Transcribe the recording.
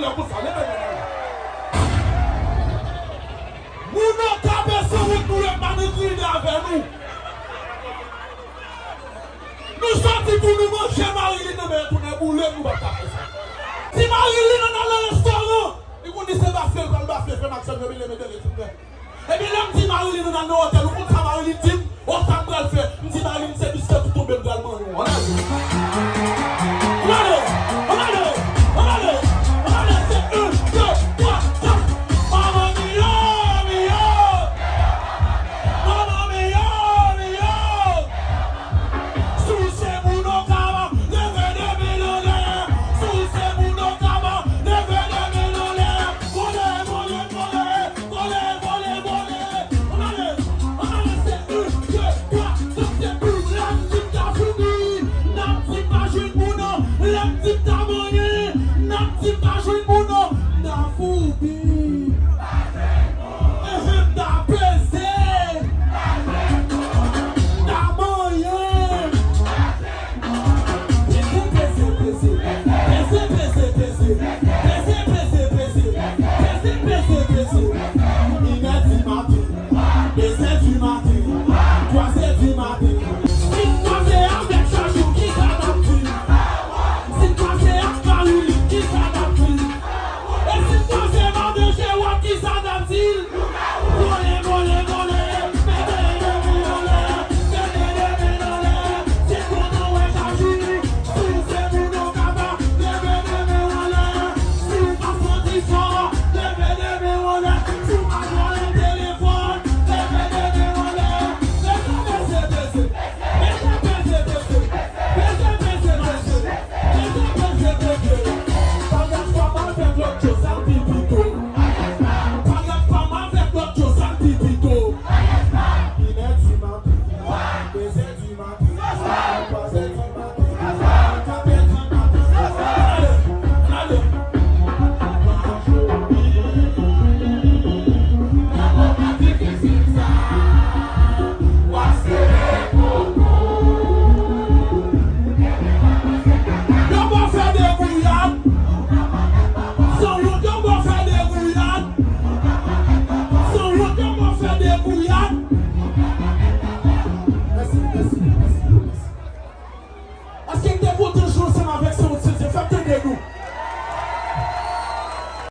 le pour ça. Nous n'avons pas besoin de nous manipuler avec nous. Nous sortons pour nous manger Marie-Line, mais pour nous bouler, nous ne pouvons pas faire ça. Si Marie-Line est dans le restaurant, il vous dit c'est pas fait, quand il fait Maxime, il met des trucs. Et bien, là, je dis Marie-Line dans le hôtel, on prend Marie-Line, on s'en va le faire. Je dis Marie-Line, c'est biscuit tout tomber également. On a vu.